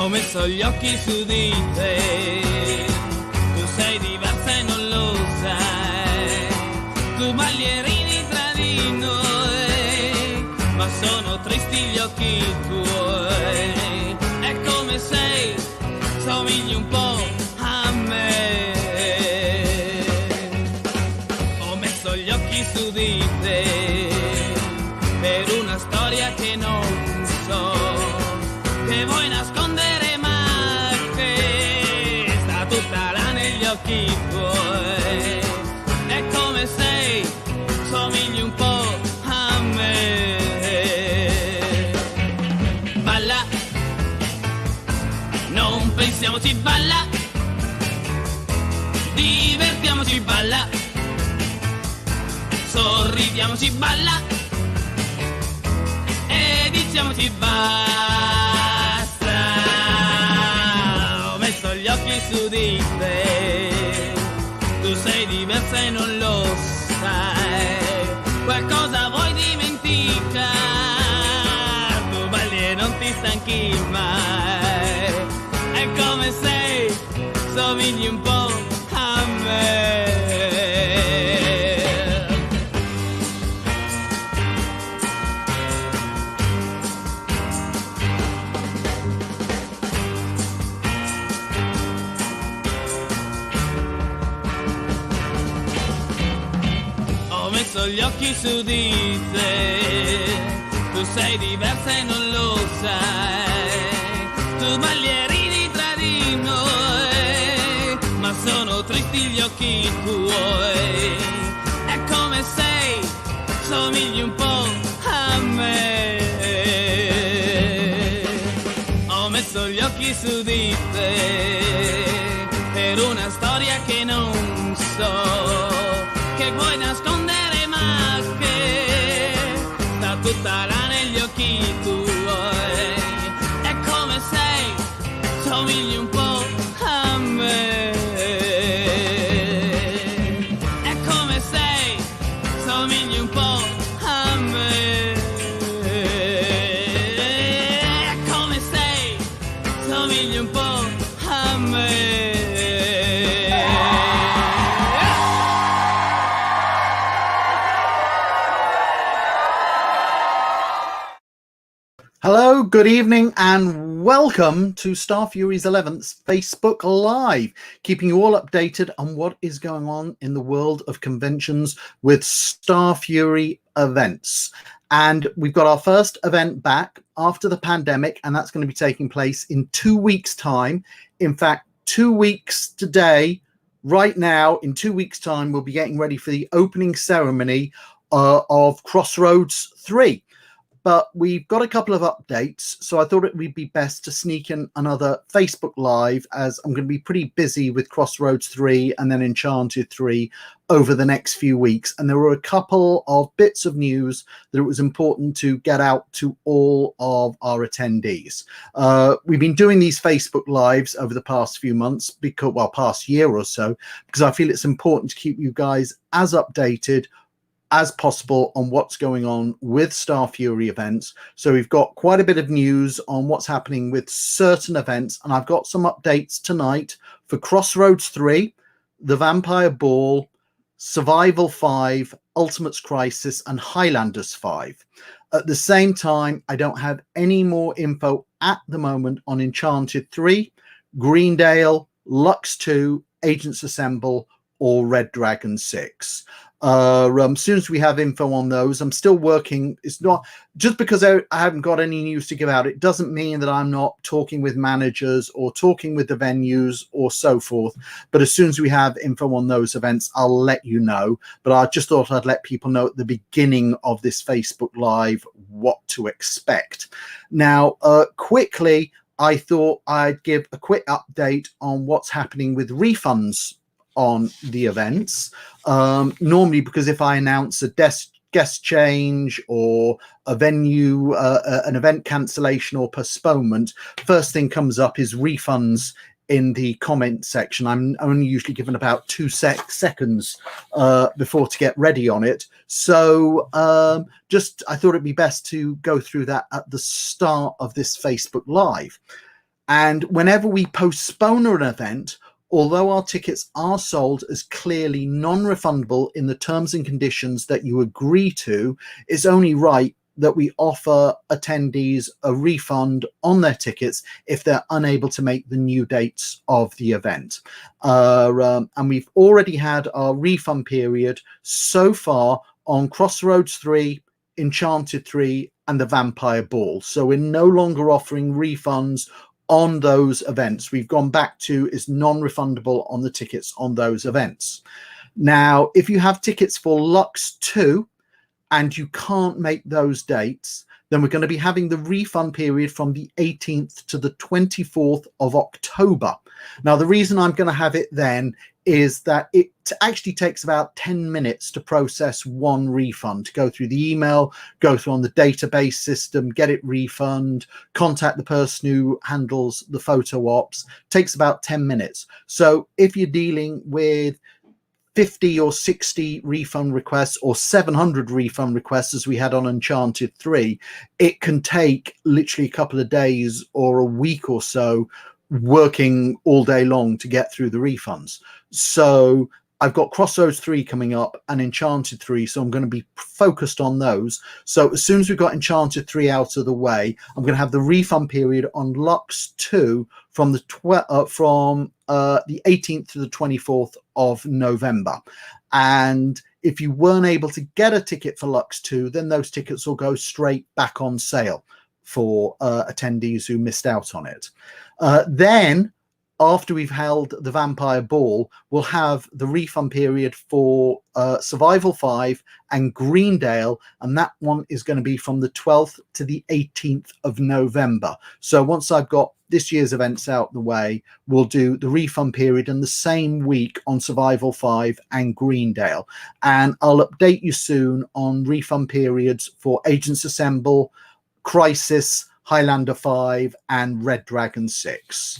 Ho messo gli occhi su di te, tu sei diversa e non lo sai, tu balli e ridi tra di noi, ma sono tristi gli occhi tuoi, è come sei, somigli un po' a me. Ho messo gli occhi su di te, per una storia che non so, che vuoi nascondere ma che sta tutta là negli occhi tuoi, è come sei, somigli un po' a me. Balla, non pensiamoci, balla, divertiamoci, balla, sorridiamoci, balla, e diciamoci basta. Ho messo gli occhi su di te, tu sei diversa e non lo sai, qualcosa vuoi dimenticare, tu balli e non ti stanchi mai, è come sei, somigli un po' a me. Gli occhi su di te, tu sei diversa e non lo sai, tu balli e ridi tra di noi, ma sono tristi gli occhi tuoi, è come sei, somigli un po' a me. Ho messo gli occhi su di te, per una storia che non so, che vuoi nascondere tutta là negli occhi tuoi, è come sei, somigli un po' a me, è come sei, somigli un po' a me, è come sei, somigli un po' a me. Hello, good evening, and welcome to Starfury's 11th Facebook Live, keeping you all updated on what is going on in the world of conventions with Starfury events. And we've got our first event back after the pandemic, and that's going to be taking place in 2 weeks' time. In fact, 2 weeks today, right now, in 2 weeks' time, we'll be getting ready for the opening ceremony of Crossroads 3. But we've got a couple of updates, so I thought it would be best to sneak in another Facebook Live, as I'm going to be pretty busy with Crossroads 3 and then Enchanted 3 over the next few weeks. And there were a couple of bits of news that it was important to get out to all of our attendees. We've been doing these Facebook Lives over the past few months, because, well, past year or so, because I feel it's important to keep you guys as updated as possible on what's going on with Starfury events. So we've got quite a bit of news on what's happening with certain events, and I've got some updates tonight for Crossroads 3, the Vampire Ball, Survival 5, Ultimates Crisis, and Highlanders 5. At the same time, I don't have any more info at the moment on Enchanted 3, Greendale, Lux 2, Agents Assemble, or Red Dragon 6. As soon as we have info on those, I'm still working. It's not just because I haven't got any news to give out. It doesn't mean that I'm not talking with managers or talking with the venues or so forth. But as soon as we have info on those events, I'll let you know. But I just thought I'd let people know at the beginning of this Facebook Live what to expect. Now, quickly, I thought I'd give a quick update on what's happening with refunds on the events. Normally, because if I announce a guest change or a venue, an event cancellation or postponement, first thing comes up is refunds in the comment section. I'm only usually given about 2 seconds before to get ready on it. So I thought it'd be best to go through that at the start of this Facebook Live. And whenever we postpone an event, although our tickets are sold as clearly non-refundable in the terms and conditions that you agree to, it's only right that we offer attendees a refund on their tickets if they're unable to make the new dates of the event. And we've already had our refund period so far on Crossroads 3, Enchanted 3, and the Vampire Ball. So we're no longer offering refunds on those events. We've gone back to is non-refundable on the tickets on those events. Now, if you have tickets for Lux 2 and you can't make those dates, then we're going to be having the refund period from the 18th to the 24th of October. Now, the reason I'm going to have it then is that it actually takes about 10 minutes to process one refund, to go through the email, go through on the database system, get it refund, contact the person who handles the photo ops. Takes about 10 minutes. So if you're dealing with 50 or 60 refund requests or 700 refund requests as we had on Enchanted 3, it can take literally a couple of days or a week or so working all day long to get through the refunds. So I've got Crossroads 3 coming up and Enchanted 3, so I'm going to be focused on those. So as soon as we've got Enchanted 3 out of the way, I'm going to have the refund period on Lux 2 from the 18th to the 24th of November. And if you weren't able to get a ticket for Lux 2, then those tickets will go straight back on sale for attendees who missed out on it. Then, after we've held the Vampire Ball, we'll have the refund period for Survival 5 and Greendale, and that one is going to be from the 12th to the 18th of November. So once I've got this year's events out the way, we'll do the refund period in the same week on Survival 5 and Greendale. And I'll update you soon on refund periods for Agents Assemble, Crisis, Highlander 5, and Red Dragon 6.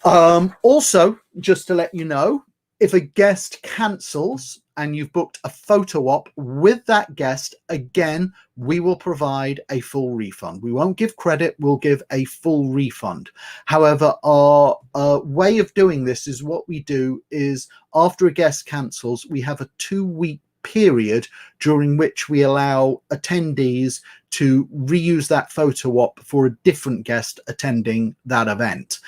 Also, just to let you know, if a guest cancels and you've booked a photo op with that guest, again, we will provide a full refund. We won't give credit, we'll give a full refund. However, our way of doing this is what we do is after a guest cancels, we have a 2-week period during which we allow attendees to reuse that photo op for a different guest attending that event.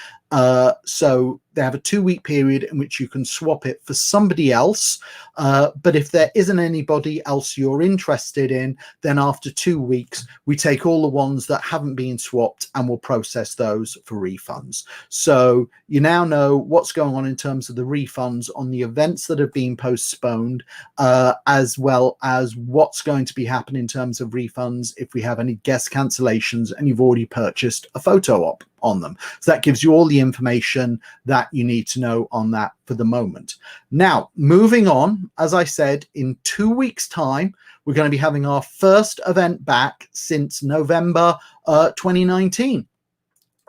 So they have a 2-week period in which you can swap it for somebody else. But if there isn't anybody else you're interested in, then after 2 weeks, we take all the ones that haven't been swapped and we'll process those for refunds. So you now know what's going on in terms of the refunds on the events that have been postponed, as well as what's going to be happening in terms of refunds if we have any guest cancellations and you've already purchased a photo op on them. So that gives you all the information that you need to know on that for the moment. Now, moving on, as I said, in 2 weeks' time, we're going to be having our first event back since November 2019.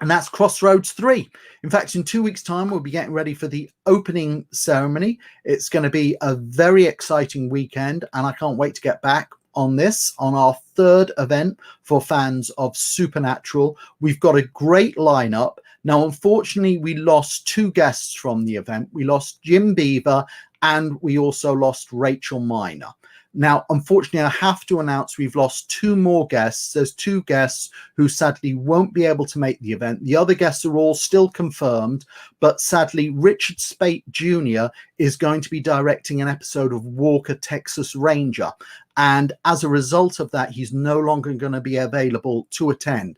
And that's Crossroads 3. In fact, in 2 weeks' time, we'll be getting ready for the opening ceremony. It's going to be a very exciting weekend, and I can't wait to get back on this, on our third event for fans of Supernatural. We've got a great lineup. Now, unfortunately, we lost 2 guests from the event. We lost Jim Beaver and we also lost Rachel Miner. Now, unfortunately, I have to announce we've lost 2 more guests. There's 2 guests who sadly won't be able to make the event. The other guests are all still confirmed, but sadly, Richard Spate Jr. is going to be directing an episode of Walker, Texas Ranger. And as a result of that, he's no longer going to be available to attend.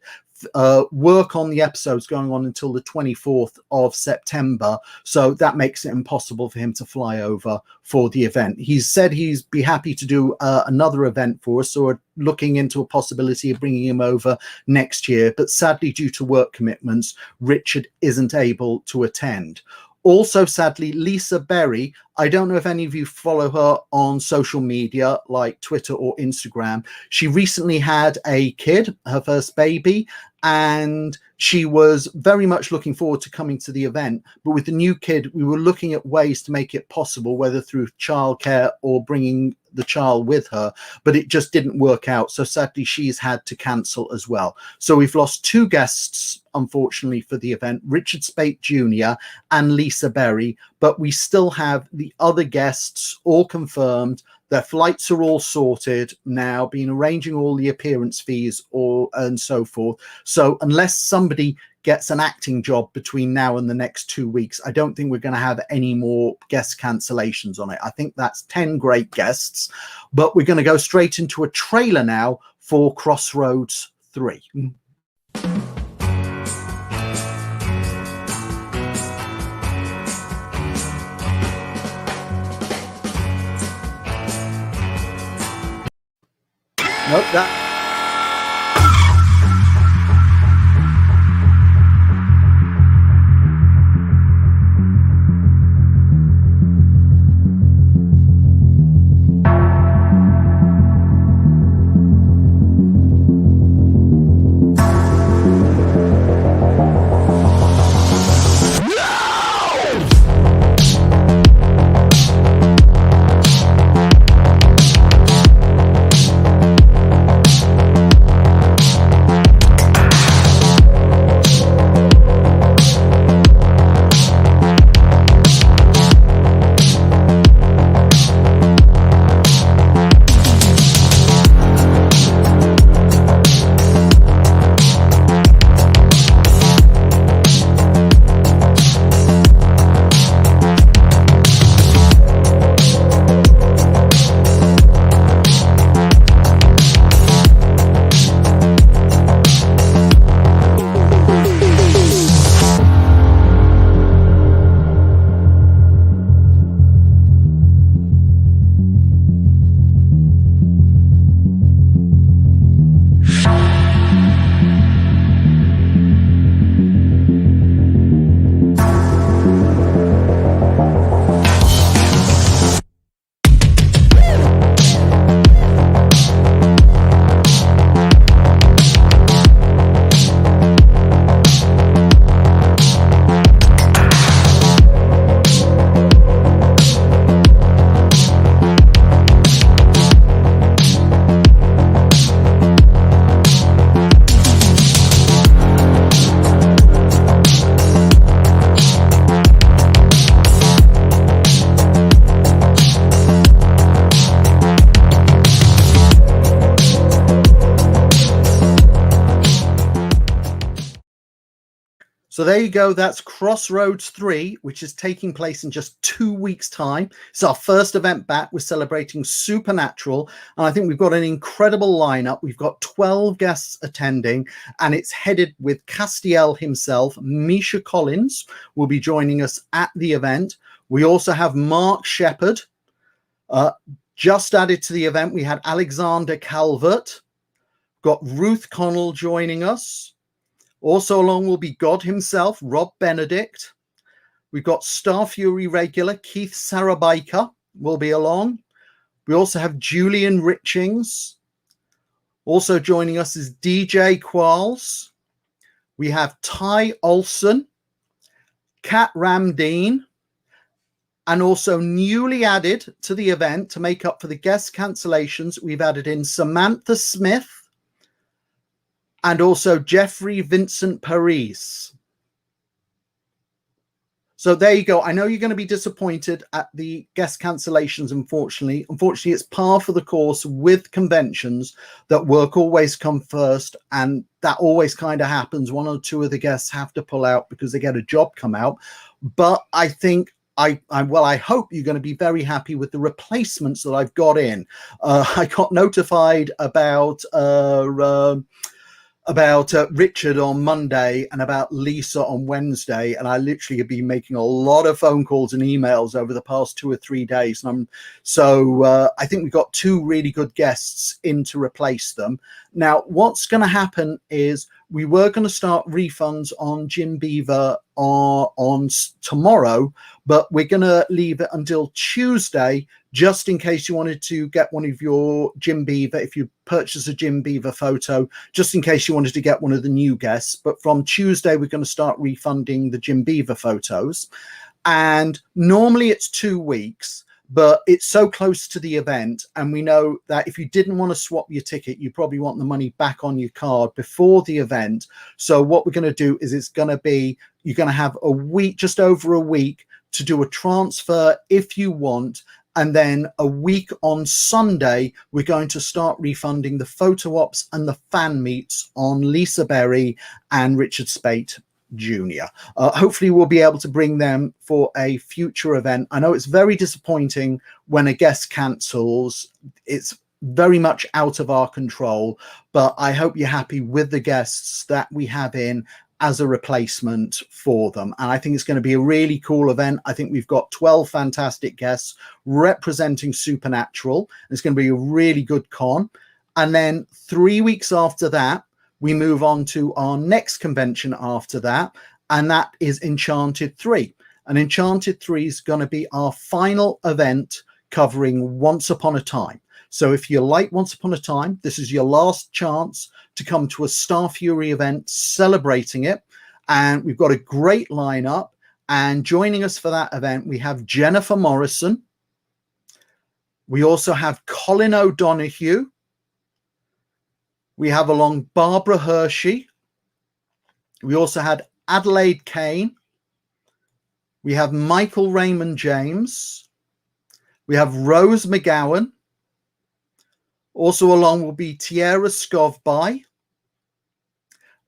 Work on the episodes going on until the 24th of September, so that makes it impossible for him to fly over for the event. He's said he's be happy to do another event for us, or looking into a possibility of bringing him over next year, but sadly, due to work commitments, Richard isn't able to attend. Also, sadly, Lisa Berry, I don't know if any of you follow her on social media like Twitter or Instagram. She recently had a kid, her first baby, and she was very much looking forward to coming to the event. But with the new kid, we were looking at ways to make it possible, whether through childcare or bringing the child with her, but it just didn't work out. So sadly, she's had to cancel as well. So we've lost 2 guests, unfortunately, for the event, Richard Spate Jr. and Lisa Berry, but we still have the other guests all confirmed. Their flights are all sorted now, been arranging all the appearance fees and so forth. So unless somebody gets an acting job between now and the next 2 weeks, I don't think we're going to have any more guest cancellations on it. I think that's 10 great guests, but we're going to go straight into a trailer now for Crossroads 3. Nope, that... So there you go. That's Crossroads 3, which is taking place in just 2 weeks' time. It's our first event back. We're celebrating Supernatural. And I think we've got an incredible lineup. We've got 12 guests attending, and it's headed with Castiel himself. Misha Collins will be joining us at the event. We also have Mark Shepard. Just added to the event, we had Alexander Calvert. Got Ruth Connell joining us. Also along will be God himself, Rob Benedict. We've got Starfury regular Keith Sarabaika will be along. We also have Julian Richings. Also joining us is DJ Qualls. We have Ty Olson, Kat Ramdeen, and also newly added to the event to make up for the guest cancellations, we've added in Samantha Smith and also Jeffrey Vincent Paris. So there you go. I know you're going to be disappointed at the guest cancellations, unfortunately. Unfortunately, it's par for the course with conventions that work always come first, and that always kind of happens. 1 or 2 of the guests have to pull out because they get a job come out. But I think I hope you're going to be very happy with the replacements that I've got in. I got notified about Richard on Monday and about Lisa on Wednesday, and I literally have been making a lot of phone calls and emails over the past 2 or 3 days. And I think we've got 2 really good guests in to replace them. Now, what's going to happen is we were going to start refunds on Jim Beaver on tomorrow, but we're going to leave it until Tuesday, just in case you wanted to get one of your Jim Beaver, if you purchase a Jim Beaver photo, just in case you wanted to get one of the new guests. But from Tuesday, we're going to start refunding the Jim Beaver photos. And normally it's 2 weeks, but it's so close to the event, and we know that if you didn't want to swap your ticket, you probably want the money back on your card before the event. So what we're going to do is you're going to have a week, just over a week, to do a transfer if you want. And then a week on Sunday, we're going to start refunding the photo ops and the fan meets on Lisa Berry and Richard Spate Jr. Hopefully we'll be able to bring them for a future event. I know it's very disappointing when a guest cancels. It's very much out of our control, but I hope you're happy with the guests that we have in as a replacement for them. And I think it's going to be a really cool event. I think we've got 12 fantastic guests representing Supernatural. It's going to be a really good con. And then 3 weeks after that, we move on to our next convention after that, and that is Enchanted 3. And Enchanted 3 is going to be our final event covering Once Upon a Time. So if you like Once Upon a Time, this is your last chance to come to a Starfury event celebrating it. And we've got a great lineup. And joining us for that event, we have Jennifer Morrison. We also have Colin O'Donoghue. We have along Barbara Hershey. We also had Adelaide Kane. We have Michael Raymond James. We have Rose McGowan. Also along will be Tierra Scovby.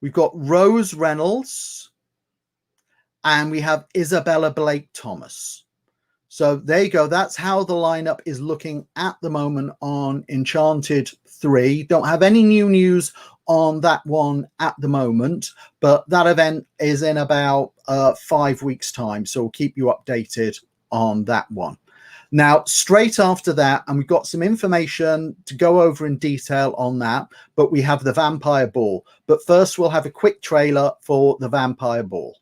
We've got Rose Reynolds. And we have Isabella Blake Thomas. So there you go. That's how the lineup is looking at the moment on Enchanted 3. Don't have any new news on that one at the moment, but that event is in about 5 weeks' time. So we'll keep you updated on that one. Now, straight after that, and we've got some information to go over in detail on that, but we have the Vampire Ball. But first, we'll have a quick trailer for the Vampire Ball.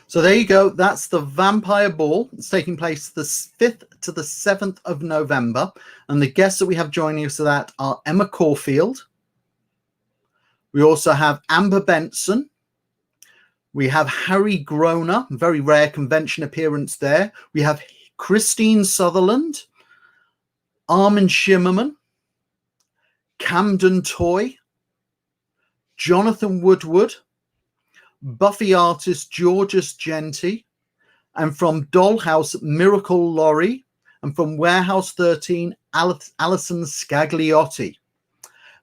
So there you go. That's the Vampire Ball. It's taking place the 5th to the 7th of November. And the guests that we have joining us for that are Emma Caulfield. We also have Amber Benson. We have Harry Groner, very rare convention appearance there. We have Christine Sutherland, Armin Shimmerman, Camden Toy, Jonathan Woodward, Buffy artist Georges Genti, and from Dollhouse Miracle Laurie, and from Warehouse 13 Alison Scagliotti.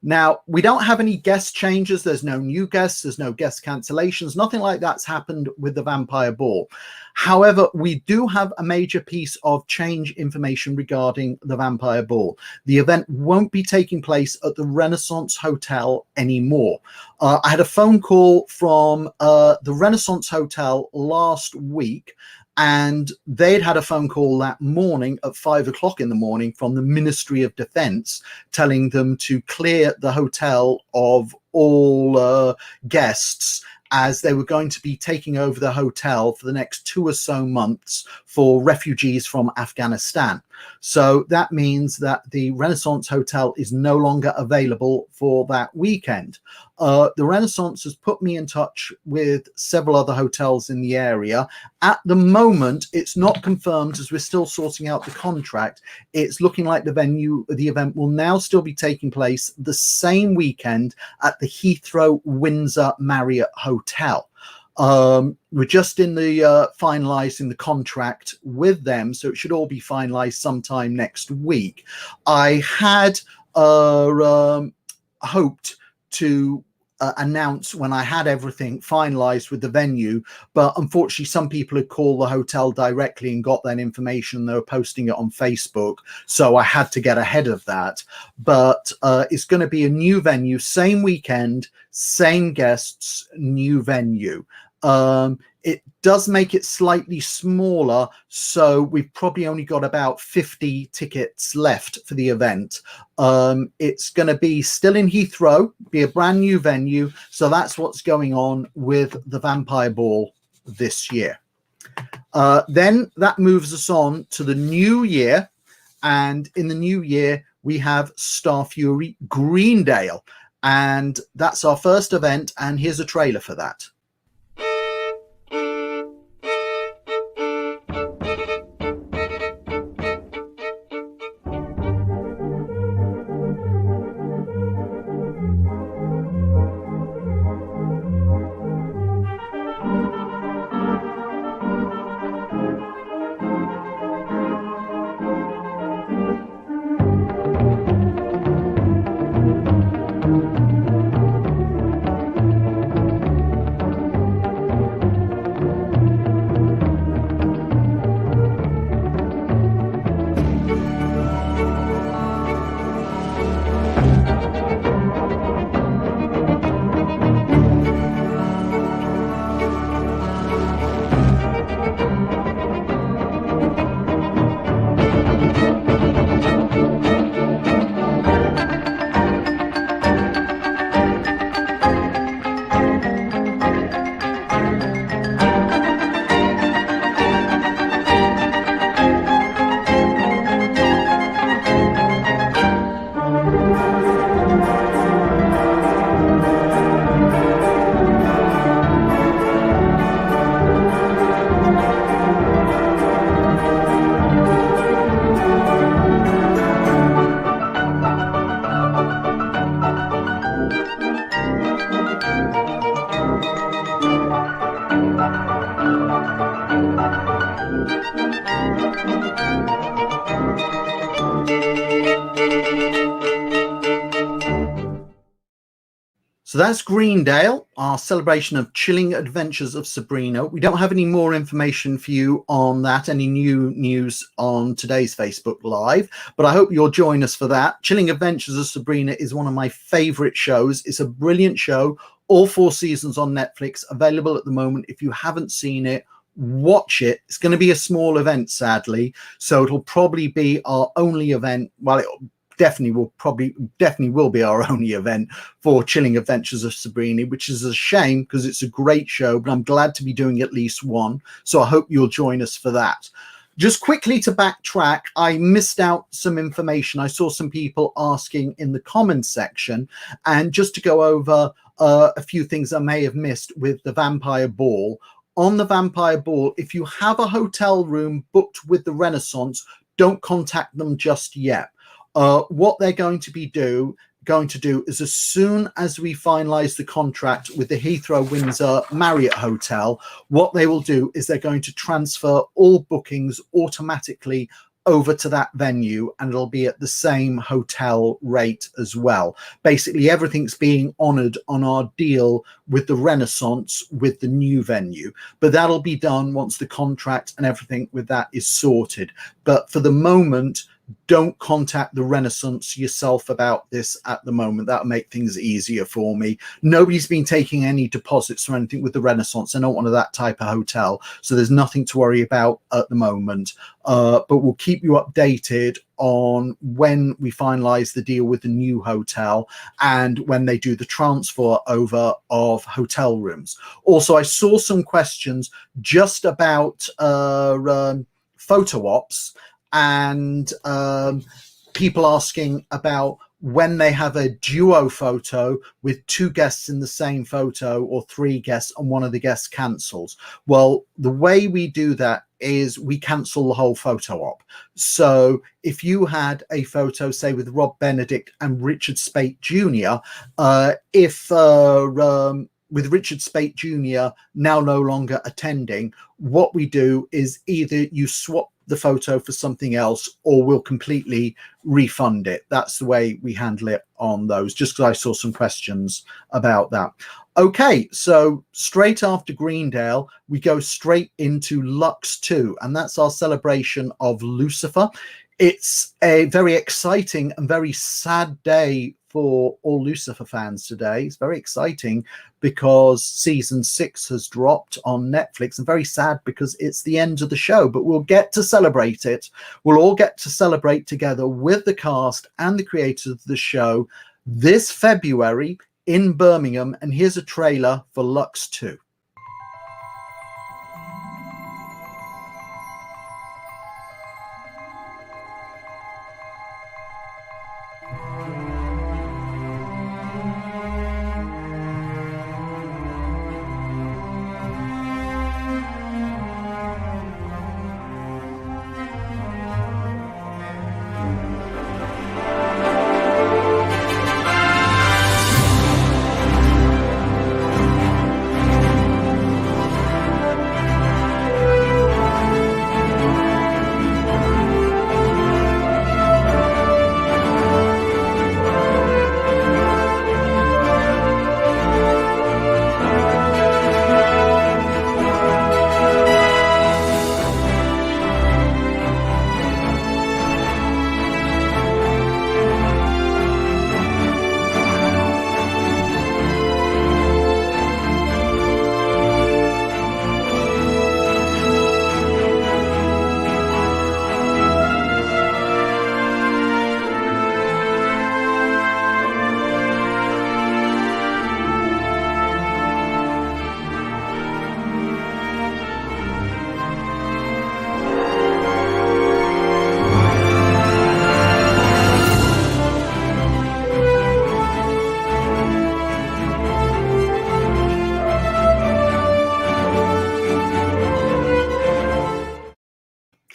Now, we don't have any guest changes. There's no new guests. There's no guest cancellations. Nothing like that's happened with the Vampire Ball. However, we do have a major piece of change information regarding the Vampire Ball. The event won't be taking place at the Renaissance Hotel anymore. I had a phone call from the Renaissance Hotel last week, and they'd had a phone call that morning at 5 o'clock in the morning from the Ministry of Defense telling them to clear the hotel of all guests, as they were going to be taking over the hotel for the next 2 or so months for refugees from Afghanistan. So that means that the Renaissance Hotel is no longer available for that weekend. The Renaissance has put me in touch with several other hotels in the area. At the moment, it's not confirmed as we're still sorting out the contract. It's looking like the event will now still be taking place the same weekend at the Heathrow Windsor Marriott Hotel. We're just in the finalizing the contract with them, so it should all be finalized sometime next week. I had hoped to announce when I had everything finalized with the venue, but unfortunately some people had called the hotel directly and got that information. They were posting it on Facebook, so I had to get ahead of that. But it's going to be a new venue, same weekend, same guests, new venue. It does make it slightly smaller, so we've probably only got about 50 tickets left for the event. It's going to be still in Heathrow, be a brand new venue, so that's what's going on with the Vampire Ball this year. Then that moves us on to the new year, and in the new year we have Starfury Greendale, and that's our first event, and here's a trailer for that. So that's Greendale, our celebration of Chilling Adventures of Sabrina. We don't have any more information for you on that, any new news on today's Facebook Live, but I hope you'll join us for that. Chilling Adventures of Sabrina is one of my favorite shows. It's a brilliant show, all 4 seasons on Netflix, available at the moment. If you haven't seen it, watch it. It's going to be a small event, sadly, so it'll probably be our only event. Well, it definitely will be our only event for Chilling Adventures of Sabrina, which is a shame because it's a great show, but I'm glad to be doing at least one, so I hope you'll join us for that. Just quickly to backtrack, I missed out some information. I saw some people asking in the comments section, and just to go over a few things I may have missed with the Vampire Ball. On the Vampire Ball, if you have a hotel room booked with the Renaissance, don't contact them just yet. What they're going to be going to do is, as soon as we finalize the contract with the Heathrow Windsor Marriott Hotel, what they will do is they're going to transfer all bookings automatically over to that venue, and it'll be at the same hotel rate as well. Basically, everything's being honored on our deal with the Renaissance with the new venue, but that'll be done once the contract and everything with that is sorted. But for the moment, don't contact the Renaissance yourself about this at the moment. That'll make things easier for me. Nobody's been taking any deposits or anything with the Renaissance. They're not one of that type of hotel, so there's nothing to worry about at the moment. But we'll keep you updated on when we finalize the deal with the new hotel and when they do the transfer over of hotel rooms. Also, I saw some questions just about photo ops, and people asking about when they have a duo photo with two guests in the same photo, or three guests and one of the guests cancels. Well, the way we do that is we cancel the whole photo op. So if you had a photo, say, with Rob Benedict and Richard Speight Jr., with Richard Speight Jr. now no longer attending, what we do is either you swap the photo for something else, or we'll completely refund it. That's the way we handle it on those, just because I saw some questions about that. Okay, so straight after Greendale, we go straight into Lux 2, and that's our celebration of Lucifer. It's a very exciting and very sad day for all Lucifer fans today. It's very exciting because season 6 has dropped on Netflix, and very sad because it's the end of the show, but we'll get to celebrate it. We'll all get to celebrate together with the cast and the creators of the show this February in Birmingham. And here's a trailer for Lux 2.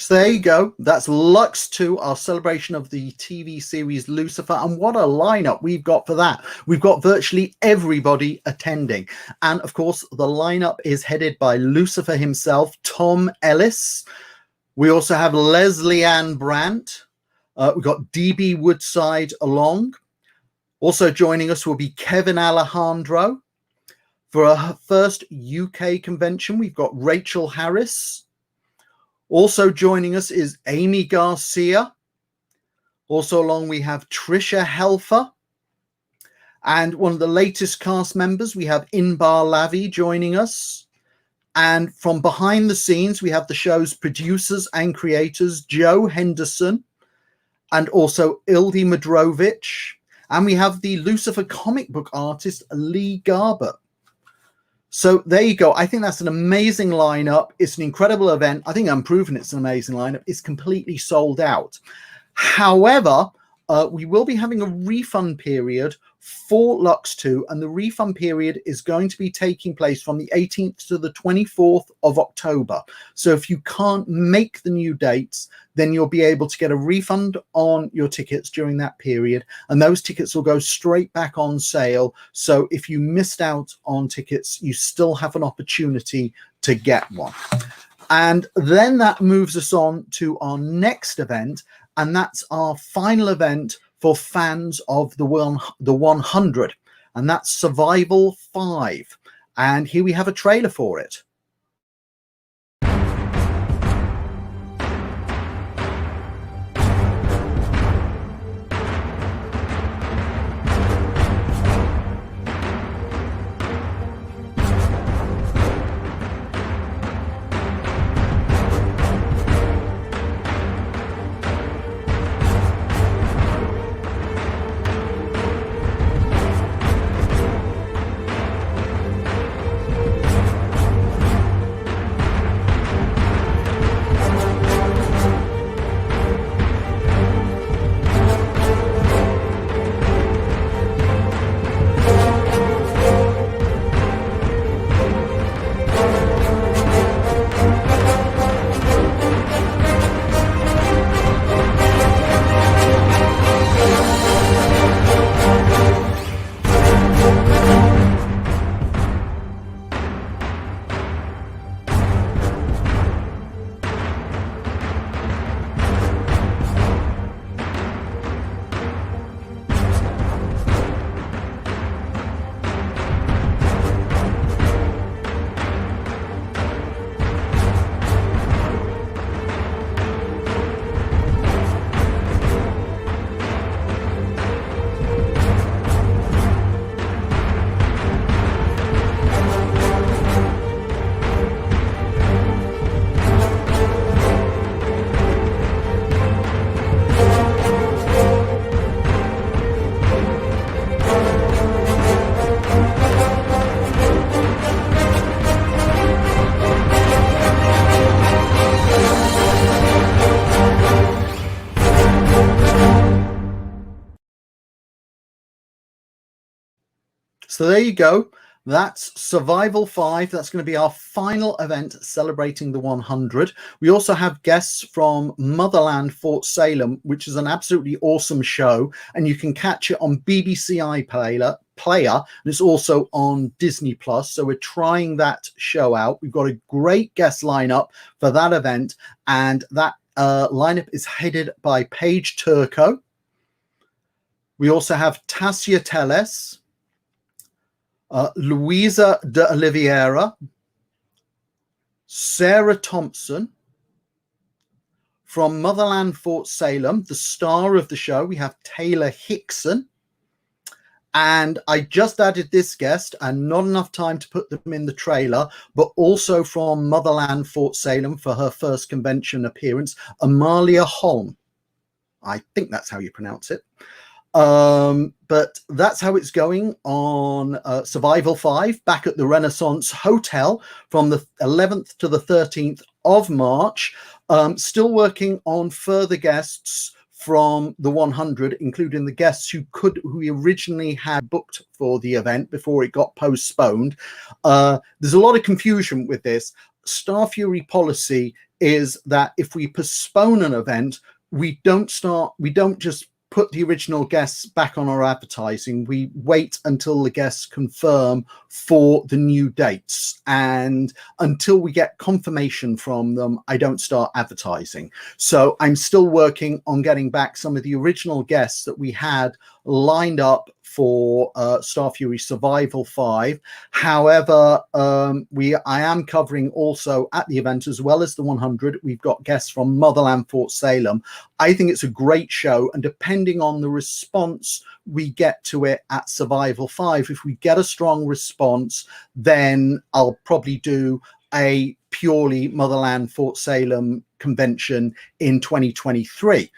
So there you go. That's Lux 2, our celebration of the TV series Lucifer. And what a lineup we've got for that. We've got virtually everybody attending. And of course, the lineup is headed by Lucifer himself, Tom Ellis. We also have Leslie Ann Brandt. We've got DB Woodside along. Also joining us will be Kevin Alejandro. For our first UK convention, we've got Rachel Harris. Also joining us is Amy Garcia. Also along we have Trisha Helfer. And one of the latest cast members, we have Inbar Lavi joining us. And from behind the scenes, we have the show's producers and creators, Joe Henderson, and also Ildi Madrovich. And we have the Lucifer comic book artist, Lee Garbutt. So there you go. I think that's an amazing lineup. It's an incredible event. I think I'm proving it's an amazing lineup. It's completely sold out. However, We will be having a refund period for Lux 2, and the refund period is going to be taking place from the 18th to the 24th of October. So if you can't make the new dates, then you'll be able to get a refund on your tickets during that period, and those tickets will go straight back on sale. So if you missed out on tickets, you still have an opportunity to get one. And then that moves us on to our next event, and that's our final event for fans of the 100, and that's Survival 5. And here we have a trailer for it. So there you go. That's Survival 5. That's going to be our final event celebrating the 100. We also have guests from Motherland Fort Salem, which is an absolutely awesome show, and you can catch it on BBC iPlayer, and it's also on Disney Plus. So we're trying that show out. We've got a great guest lineup for that event, and that lineup is headed by Paige Turco. We also have Tassia Telles, Luisa de Oliveira, Sarah Thompson. From Motherland Fort Salem, the star of the show, we have Taylor Hickson. And I just added this guest, and not enough time to put them in the trailer, but also from Motherland Fort Salem for her first convention appearance, Amalia Holm. I think that's how you pronounce it. But that's how it's going on Survival 5 back at the Renaissance Hotel from the 11th to the 13th of March. Still working on further guests from the 100, including the guests who we originally had booked for the event before it got postponed. There's a lot of confusion with this. Starfury policy is that if we postpone an event, we don't just put the original guests back on our advertising. We wait until the guests confirm for the new dates, and until we get confirmation from them, I don't start advertising. So I'm still working on getting back some of the original guests that we had lined up for Starfury Survival 5. However, I am covering also at the event, as well as the 100, we've got guests from Motherland Fort Salem. I think it's a great show, and depending on the response we get to it at Survival 5, if we get a strong response, then I'll probably do a purely Motherland Fort Salem convention in 2023.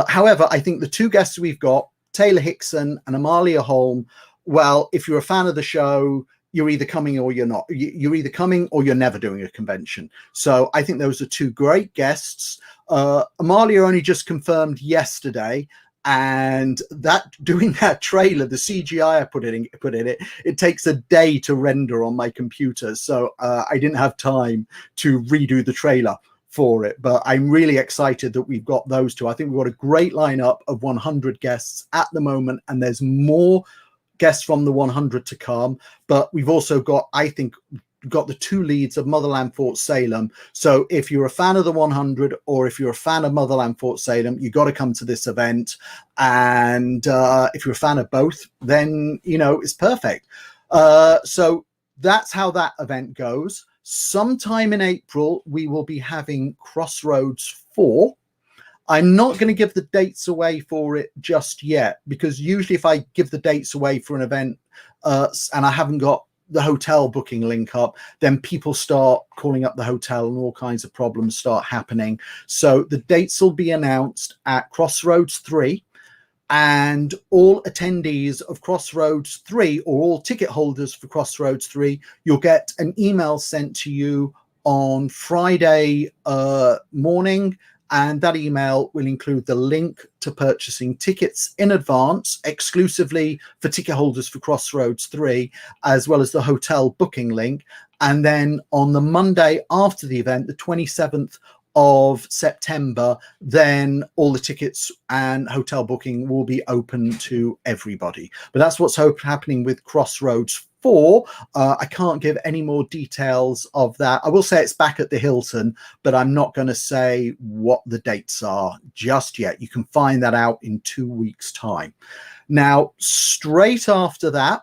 However, I think the two guests we've got, Taylor Hickson and Amalia Holm, well, if you're a fan of the show, you're either coming or you're not. You're either coming or you're never doing a convention. So I think those are two great guests. Amalia only just confirmed yesterday, and that doing that trailer, the CGI I put in it, it takes a day to render on my computer, so I didn't have time to redo the trailer for it. But I'm really excited that we've got those two. I think we've got a great lineup of 100 guests at the moment, and there's more guests from the 100 to come. But we've also got, I think, got the two leads of Motherland Fort Salem. So if you're a fan of the 100 or if you're a fan of Motherland Fort Salem, you got to come to this event. And if you're a fan of both, then you know it's perfect. So that's how that event goes. Sometime in April we will be having Crossroads 4. I'm not going to give the dates away for it just yet, because usually if I give the dates away for an event and I haven't got the hotel booking link up, then people start calling up the hotel and all kinds of problems start happening. So the dates will be announced at Crossroads 3, and all attendees of Crossroads 3 or all ticket holders for Crossroads 3, you'll get an email sent to you on Friday morning. And that email will include the link to purchasing tickets in advance exclusively for ticket holders for Crossroads 3, as well as the hotel booking link. And then on the Monday after the event, the 27th of September, then all the tickets and hotel booking will be open to everybody. But that's what's happening with Crossroads 4. I can't give any more details of that. I will say it's back at the Hilton, but I'm not going to say what the dates are just yet. You can find that out in 2 weeks' time. Now, straight after that,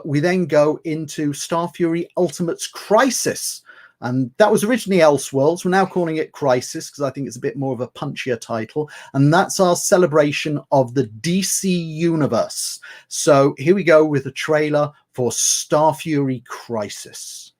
we then go into Starfury Ultimate's Crisis. And that was originally Elseworlds. We're now calling it Crisis because I think it's a bit more of a punchier title. And that's our celebration of the DC universe. So here we go with a trailer for Starfury Crisis.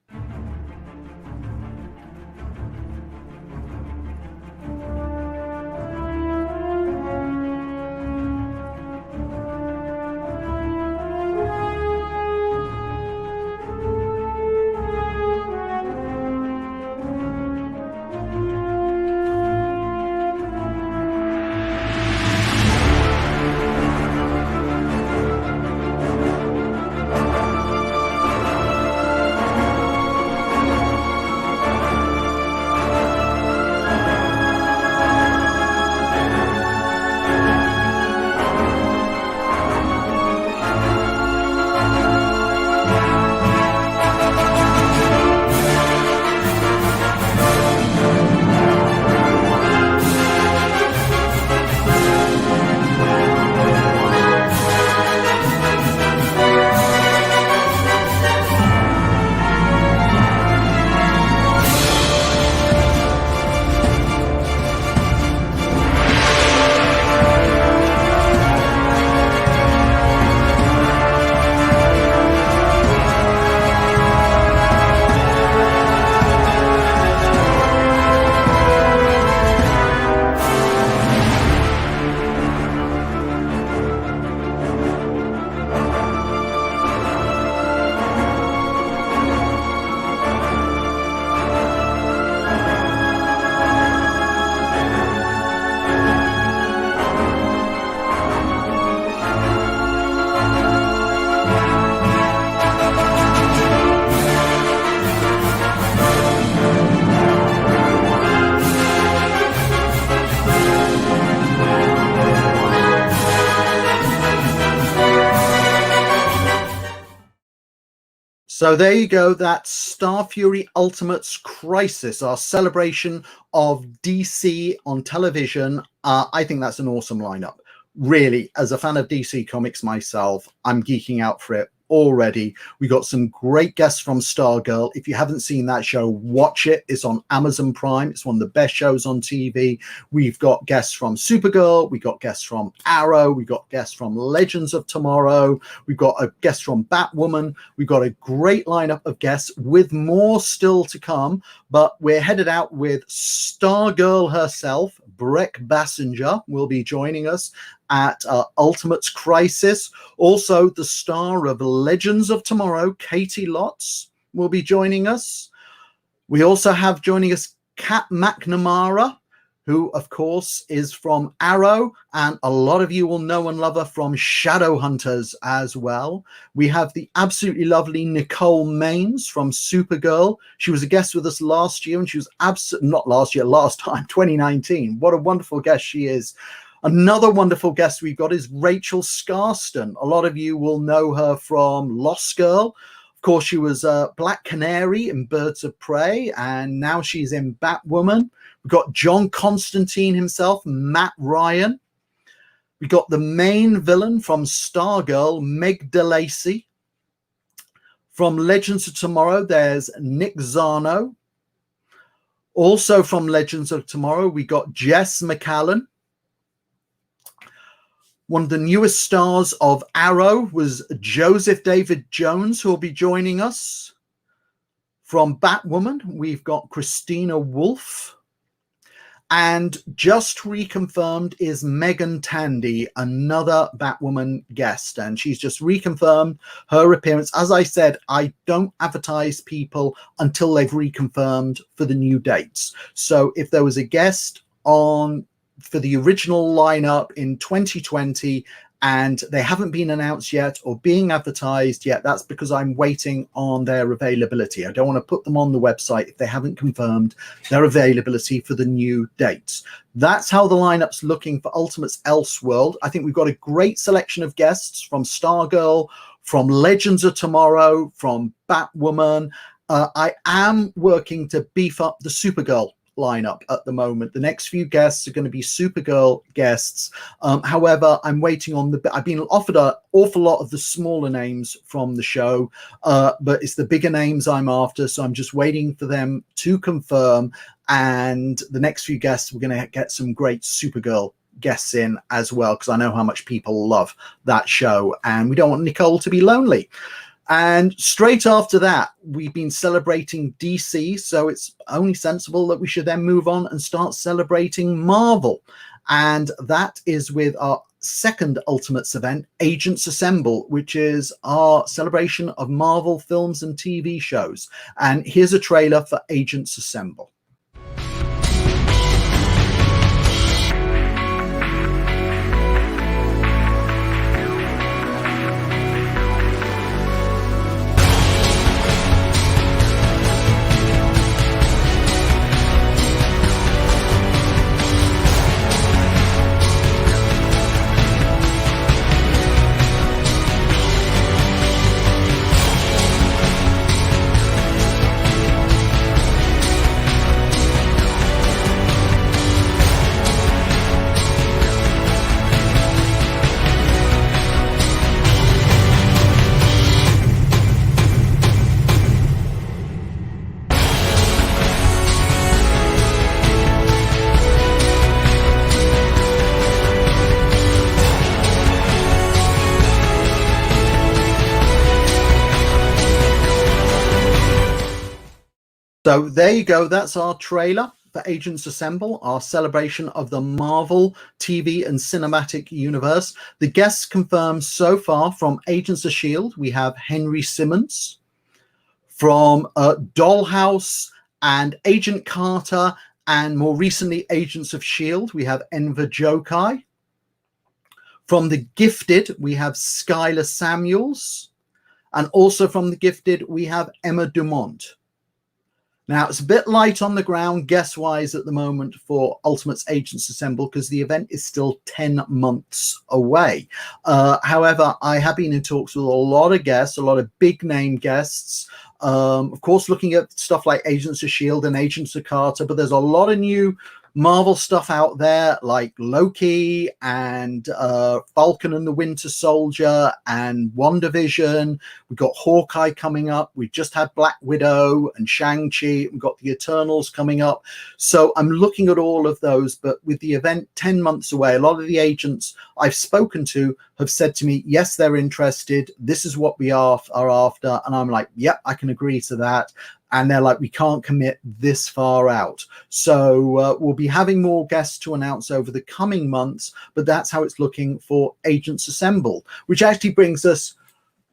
So there you go. That's Starfury Ultimate's Crisis, our celebration of DC on television. I think that's an awesome lineup. Really, as a fan of DC Comics myself, I'm geeking out for it already. We got some great guests from Stargirl. If you haven't seen that show, watch it. It's on Amazon Prime. It's one of the best shows on TV. We've got guests from Supergirl. We got guests from Arrow. We got guests from Legends of Tomorrow. We've got a guest from Batwoman. We've got a great lineup of guests with more still to come. But we're headed out with Stargirl herself. Breck Bassinger will be joining us at Ultimate's Crisis. Also, the star of Legends of Tomorrow, Katie Lotz, will be joining us. We also have joining us Kat McNamara, who, of course, is from Arrow, and a lot of you will know and love her from Shadowhunters as well. We have the absolutely lovely Nicole Maines from Supergirl. She was a guest with us last year, and she was last time, 2019. What a wonderful guest she is. Another wonderful guest we've got is Rachel Scarston. A lot of you will know her from Lost Girl. Of course, she was Black Canary in Birds of Prey, and now she's in Batwoman. We've got John Constantine himself, Matt Ryan. We've got the main villain from Stargirl, Meg DeLacy. From Legends of Tomorrow, there's Nick Zano. Also from Legends of Tomorrow, we got Jess McCallan. One of the newest stars of Arrow was Joseph David Jones, who will be joining us. From Batwoman, we've got Christina Wolfe. And just reconfirmed is Megan Tandy, another Batwoman guest. And she's just reconfirmed her appearance. As I said, I don't advertise people until they've reconfirmed for the new dates. So if there was a guest on for the original lineup in 2020 and they haven't been announced yet or being advertised yet, that's because I'm waiting on their availability. I don't want to put them on the website if they haven't confirmed their availability for the new dates. That's how the lineup's looking for Ultimates Elseworld. I think we've got a great selection of guests from Stargirl, from Legends of Tomorrow, from Batwoman. I am working to beef up the Supergirl lineup at the moment. The next few guests are going to be Supergirl guests. However, I'm waiting on I've been offered an awful lot of the smaller names from the show, but it's the bigger names I'm after. So I'm just waiting for them to confirm. And the next few guests, we're going to get some great Supergirl guests in as well, because I know how much people love that show and we don't want Nicole to be lonely. And straight after that, we've been celebrating DC, so it's only sensible that we should then move on and start celebrating Marvel. And that is with our second Ultimates event, Agents Assemble, which is our celebration of Marvel films and TV shows. And here's a trailer for Agents Assemble. So there you go. That's our trailer for Agents Assemble, our celebration of the Marvel TV and cinematic universe. The guests confirmed so far from Agents of S.H.I.E.L.D., we have Henry Simmons. From Dollhouse and Agent Carter, and more recently Agents of S.H.I.E.L.D., we have Enver Jokai. From The Gifted, we have Skylar Samuels. And also from The Gifted, we have Emma Dumont. Now, it's a bit light on the ground guest-wise at the moment for Ultimates Agents Assemble because the event is still 10 months away. However, I have been in talks with a lot of guests, a lot of big-name guests. Of course, looking at stuff like Agents of S.H.I.E.L.D. and Agents of Carter, but there's a lot of new Marvel stuff out there like Loki and Falcon and the Winter Soldier and WandaVision. We've got Hawkeye coming up. We've just had Black Widow and Shang-Chi. We've got the Eternals coming up. So I'm looking at all of those, but with the event 10 months away, a lot of the agents I've spoken to have said to me, yes, they're interested. This is what we are after. And I'm like, yep, I can agree to that. And they're like, we can't commit this far out. So we'll be having more guests to announce over the coming months, but that's how it's looking for Agents Assemble, which actually brings us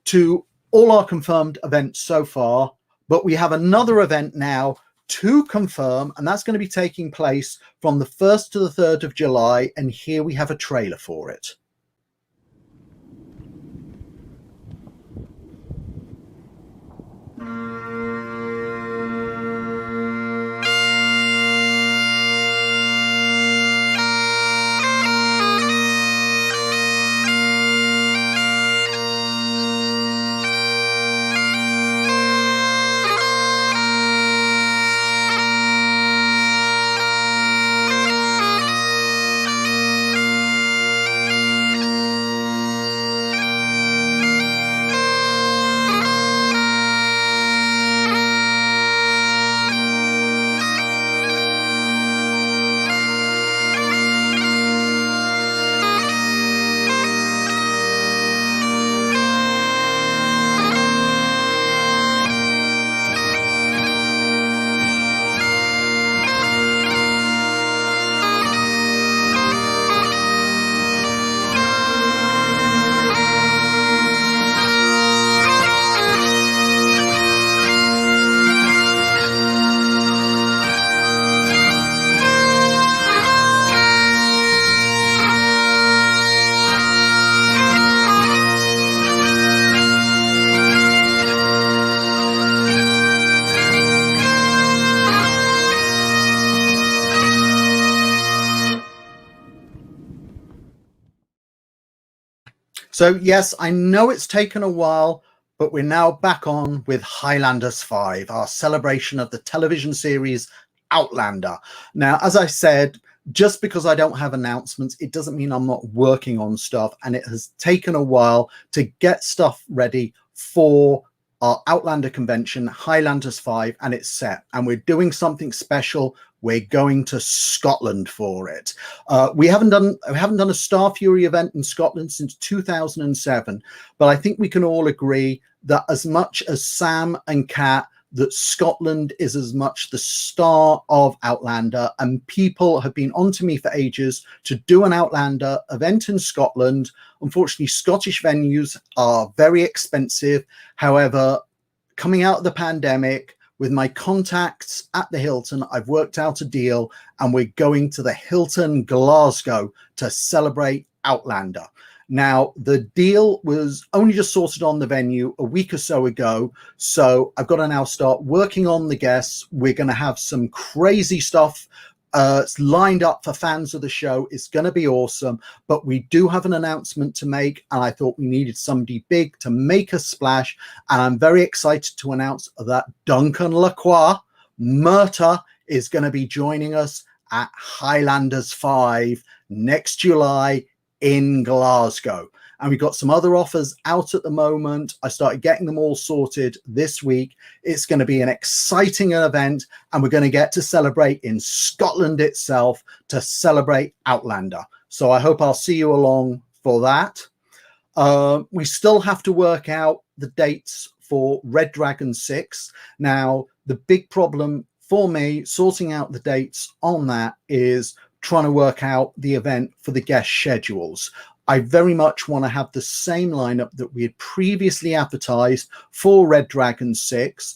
to all our confirmed events so far. But we have another event now to confirm, and that's going to be taking place from the 1st to the 3rd of July. And here we have a trailer for it. So yes, I know it's taken a while, but we're now back on with Highlanders 5, our celebration of the television series Outlander. Now, as I said, just because I don't have announcements, it doesn't mean I'm not working on stuff, and it has taken a while to get stuff ready for our Outlander convention, Highlanders 5, and it's set. And we're doing something special. We're going to Scotland for it. We haven't done a Starfury event in Scotland since 2007, but I think we can all agree that as much as Sam and Kat, that Scotland is as much the star of Outlander, and people have been on to me for ages to do an Outlander event in Scotland. Unfortunately, Scottish venues are very expensive. However, coming out of the pandemic, with my contacts at the Hilton, I've worked out a deal, and we're going to the Hilton Glasgow to celebrate Outlander. Now, the deal was only just sorted on the venue a week or so ago, so I've got to now start working on the guests. We're going to have some crazy stuff lined up for fans of the show. It's going to be awesome, but we do have an announcement to make, and I thought we needed somebody big to make a splash, and I'm very excited to announce that Duncan Lacroix, Murta, is going to be joining us at Highlanders 5 next July in Glasgow. And we've got some other offers out at the moment. I started getting them all sorted this week. It's going to be an exciting event, and we're going to get to celebrate in Scotland itself to celebrate Outlander. So I hope I'll see you along for that. We still have to work out the dates for Red Dragon 6. Now, the big problem for me sorting out the dates on that is trying to work out the event for the guest schedules. I very much want to have the same lineup that we had previously advertised for Red Dragon 6.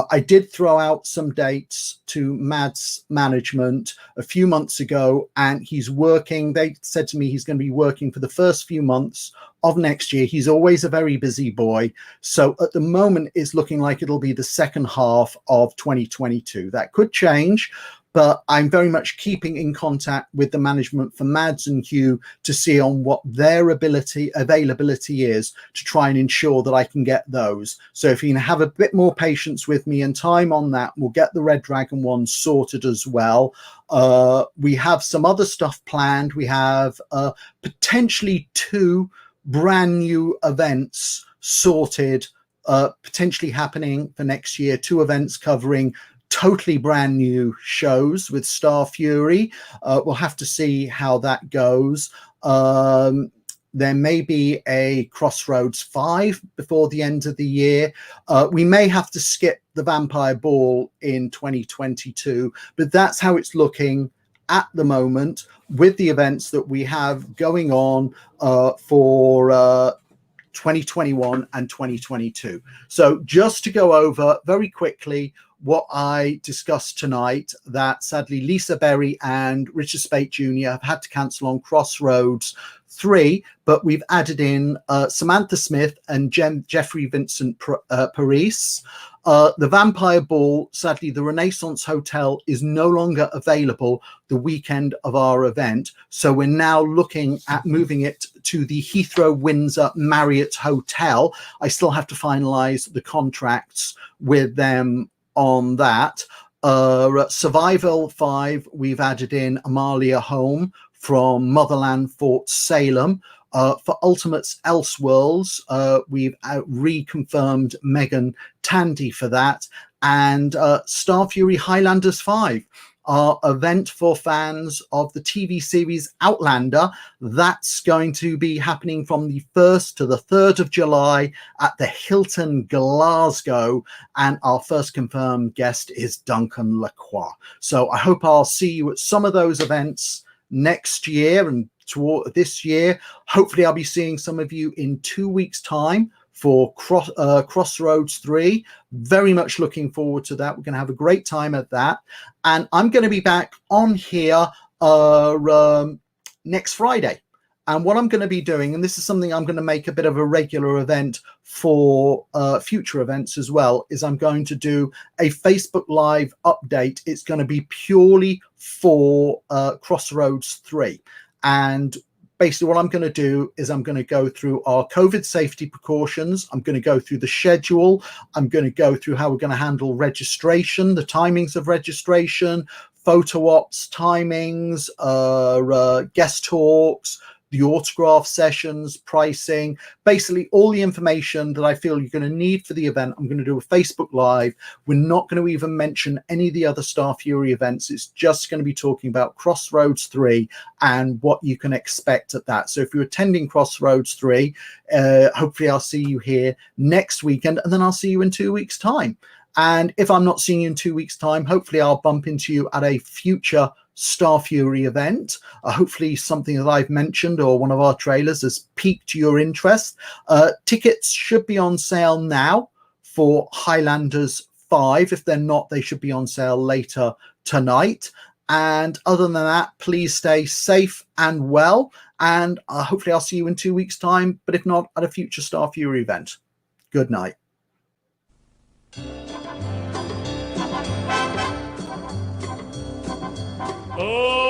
I did throw out some dates to Mad's management a few months ago, and he's working. They said to me he's going to be working for the first few months of next year. He's always a very busy boy. So at the moment, it's looking like it'll be the second half of 2022. That could change, but I'm very much keeping in contact with the management for Mads and Hugh to see on what their availability is to try and ensure that I can get those. So if you can have a bit more patience with me and time on that, we'll get the Red Dragon one sorted as well. We have some other stuff planned. We have potentially 2 brand new events sorted, potentially happening for next year. 2 events covering totally brand new shows with Starfury. We'll have to see how that goes. There may be a Crossroads 5 before the end of the year. We may have to skip the Vampire Ball in 2022, but that's how it's looking at the moment with the events that we have going on for 2021 and 2022. So just to go over very quickly what I discussed tonight, that sadly Lisa Berry and Richard Spate Jr. have had to cancel on Crossroads 3, but we've added in Samantha Smith and Jeffrey Vincent Paris. The Vampire Ball, sadly, the Renaissance Hotel is no longer available the weekend of our event. So we're now looking at moving it to the Heathrow Windsor Marriott Hotel. I still have to finalize the contracts with them on that. Survival 5, we've added in Amalia Home from Motherland Fort Salem. For Ultimates Elseworlds, we've reconfirmed Megan Tandy for that. And Starfury Highlanders 5, our event for fans of the TV series Outlander. That's going to be happening from the 1st to the 3rd of July at the Hilton Glasgow. And our first confirmed guest is Duncan Lacroix. So I hope I'll see you at some of those events next year and toward this year. Hopefully I'll be seeing some of you in 2 weeks time for Crossroads 3. Very much looking forward to that. We're going to have a great time at that. And I'm going to be back on here next Friday. And what I'm going to be doing, and this is something I'm going to make a bit of a regular event for future events as well, is I'm going to do a Facebook Live update. It's going to be purely for Crossroads 3. And basically what I'm going to do is I'm going to go through our COVID safety precautions. I'm going to go through the schedule. I'm going to go through how we're going to handle registration, the timings of registration, photo ops timings, guest talks, the autograph sessions, pricing, basically all the information that I feel you're going to need for the event. I'm going to do a Facebook Live. We're not going to even mention any of the other Starfury events. It's just going to be talking about Crossroads 3 and what you can expect at that. So if you're attending Crossroads 3, hopefully I'll see you here next weekend, and then I'll see you in 2 weeks' time. And if I'm not seeing you in 2 weeks' time, hopefully I'll bump into you at a future Starfury event. Hopefully something that I've mentioned or one of our trailers has piqued your interest. Tickets should be on sale now for Highlanders 5. If they're not, they should be on sale later tonight. And other than that, please stay safe and well. And hopefully I'll see you in 2 weeks' time, but if not, at a future Starfury event. Good night. Oh!